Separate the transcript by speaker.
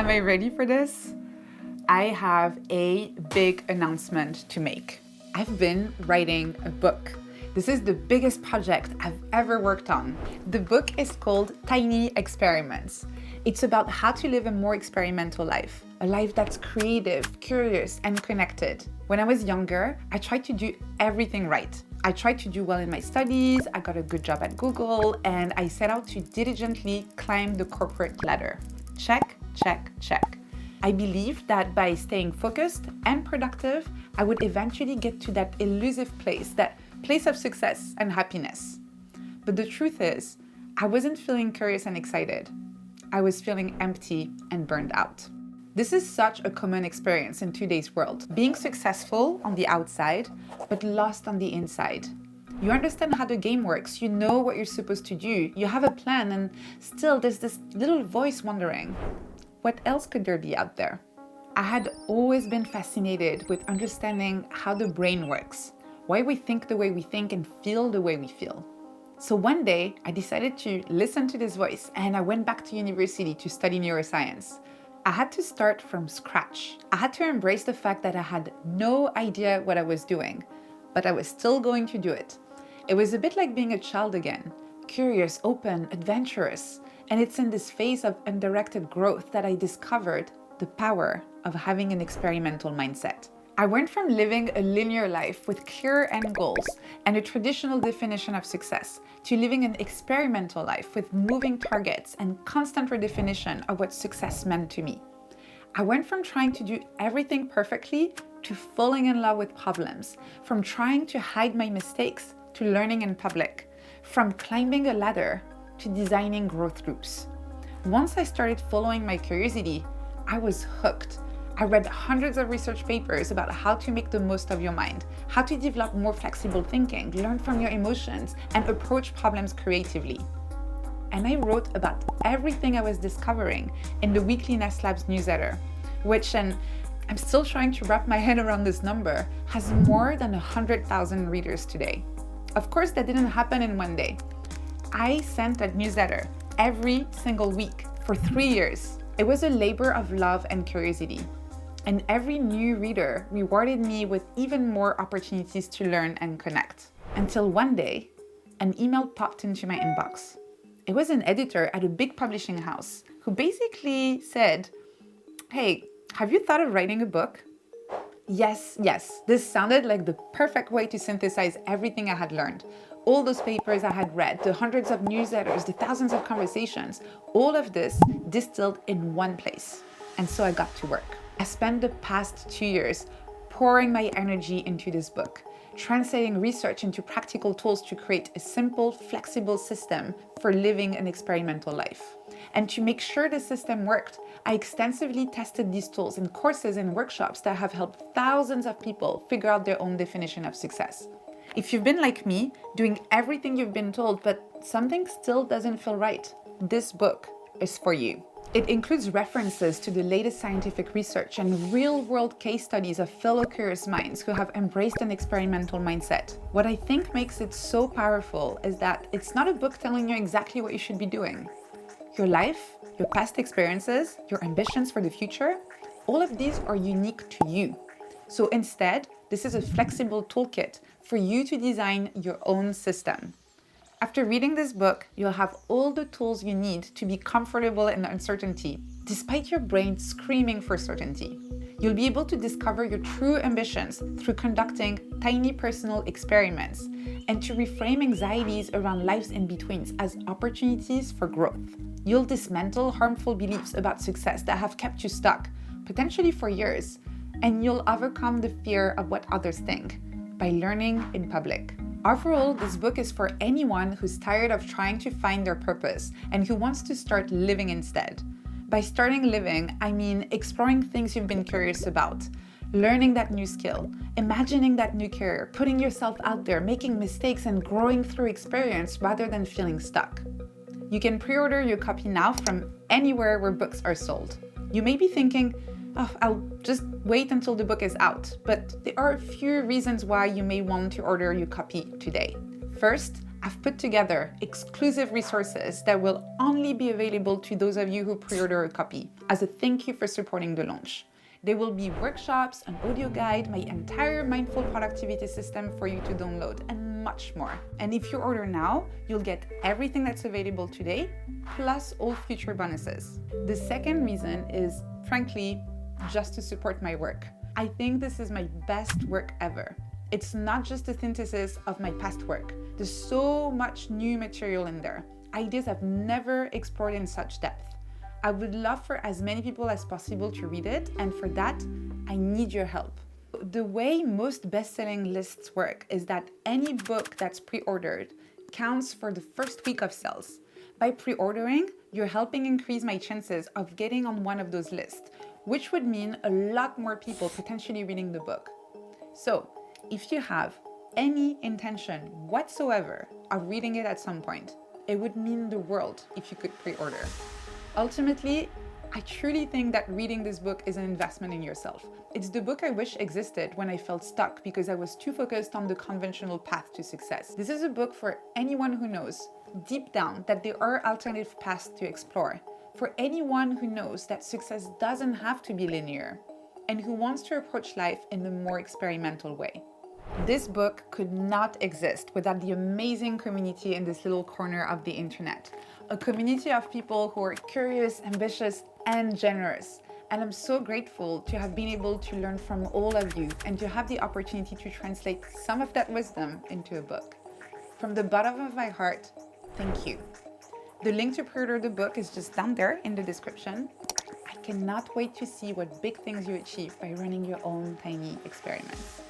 Speaker 1: Am I ready for this? I have a big announcement to make. I've been writing a book. This is the biggest project I've ever worked on. The book is called Tiny Experiments. It's about how to live a more experimental life, a life that's creative, curious, and connected. When I was younger, I tried to do everything right. I tried to do well in my studies, I got a good job at Google, and I set out to diligently climb the corporate ladder. Check, check, check. I believed that by staying focused and productive, I would eventually get to that elusive place, that place of success and happiness. But the truth is, I wasn't feeling curious and excited. I was feeling empty and burned out. This is such a common experience in today's world. Being successful on the outside, but lost on the inside. You understand how the game works, you know what you're supposed to do, you have a plan, and still there's this little voice wondering, what else could there be out there? I had always been fascinated with understanding how the brain works, why we think the way we think and feel the way we feel. So one day, I decided to listen to this voice and I went back to university to study neuroscience. I had to start from scratch. I had to embrace the fact that I had no idea what I was doing, but I was still going to do it. It was a bit like being a child again, curious, open, adventurous. And it's in this phase of undirected growth that I discovered the power of having an experimental mindset. I went from living a linear life with clear end goals and a traditional definition of success to living an experimental life with moving targets and constant redefinition of what success meant to me. I went from trying to do everything perfectly to falling in love with problems, from trying to hide my mistakes to learning in public, from climbing a ladder to designing growth loops. Once I started following my curiosity, I was hooked. I read hundreds of research papers about how to make the most of your mind, how to develop more flexible thinking, learn from your emotions, and approach problems creatively. And I wrote about everything I was discovering in the weekly Nest Labs newsletter, which, and I'm still trying to wrap my head around this number, has more than 100,000 readers today. Of course, that didn't happen in one day. I sent that newsletter every single week for 3 years. It was a labor of love and curiosity. And every new reader rewarded me with even more opportunities to learn and connect. Until one day, an email popped into my inbox. It was an editor at a big publishing house who basically said, "Hey, have you thought of writing a book?" Yes, this sounded like the perfect way to synthesize everything I had learned. All those papers I had read, the hundreds of newsletters, the thousands of conversations, all of this distilled in one place. And so I got to work. I spent the past 2 years pouring my energy into this book, translating research into practical tools to create a simple, flexible system for living an experimental life. And to make sure the system worked, I extensively tested these tools in courses and workshops that have helped thousands of people figure out their own definition of success. If you've been like me, doing everything you've been told, but something still doesn't feel right, this book is for you. It includes references to the latest scientific research and real-world case studies of fellow curious minds who have embraced an experimental mindset. What I think makes it so powerful is that it's not a book telling you exactly what you should be doing. Your life, your past experiences, your ambitions for the future, all of these are unique to you. So instead, this is a flexible toolkit for you to design your own system. After reading this book, you'll have all the tools you need to be comfortable in uncertainty, despite your brain screaming for certainty. You'll be able to discover your true ambitions through conducting tiny personal experiments and to reframe anxieties around life's in-betweens as opportunities for growth. You'll dismantle harmful beliefs about success that have kept you stuck, potentially for years, and you'll overcome the fear of what others think by learning in public. Overall, this book is for anyone who's tired of trying to find their purpose and who wants to start living instead. By starting living, I mean exploring things you've been curious about, learning that new skill, imagining that new career, putting yourself out there, making mistakes and growing through experience rather than feeling stuck. You can pre-order your copy now from anywhere where books are sold. You may be thinking, "Oh, I'll just wait until the book is out," but there are a few reasons why you may want to order your copy today. First, I've put together exclusive resources that will only be available to those of you who pre-order a copy as a thank you for supporting the launch. There will be workshops, an audio guide, my entire mindful productivity system for you to download, and much more. And if you order now, you'll get everything that's available today, plus all future bonuses. The second reason is, frankly, just to support my work. I think this is my best work ever. It's not just a synthesis of my past work. There's so much new material in there, ideas I've never explored in such depth. I would love for as many people as possible to read it, and for that, I need your help. The way most best-selling lists work is that any book that's pre-ordered counts for the first week of sales. By pre-ordering, you're helping increase my chances of getting on one of those lists, which would mean a lot more people potentially reading the book. So, if you have any intention whatsoever of reading it at some point, it would mean the world if you could pre-order. Ultimately, I truly think that reading this book is an investment in yourself. It's the book I wish existed when I felt stuck because I was too focused on the conventional path to success. This is a book for anyone who knows, deep down, that there are alternative paths to explore. For anyone who knows that success doesn't have to be linear, and who wants to approach life in a more experimental way. This book could not exist without the amazing community in this little corner of the internet. A community of people who are curious, ambitious, and generous. And I'm so grateful to have been able to learn from all of you and to have the opportunity to translate some of that wisdom into a book. From the bottom of my heart, thank you. The link to pre-order the book is just down there in the description. I cannot wait to see what big things you achieve by running your own tiny experiments.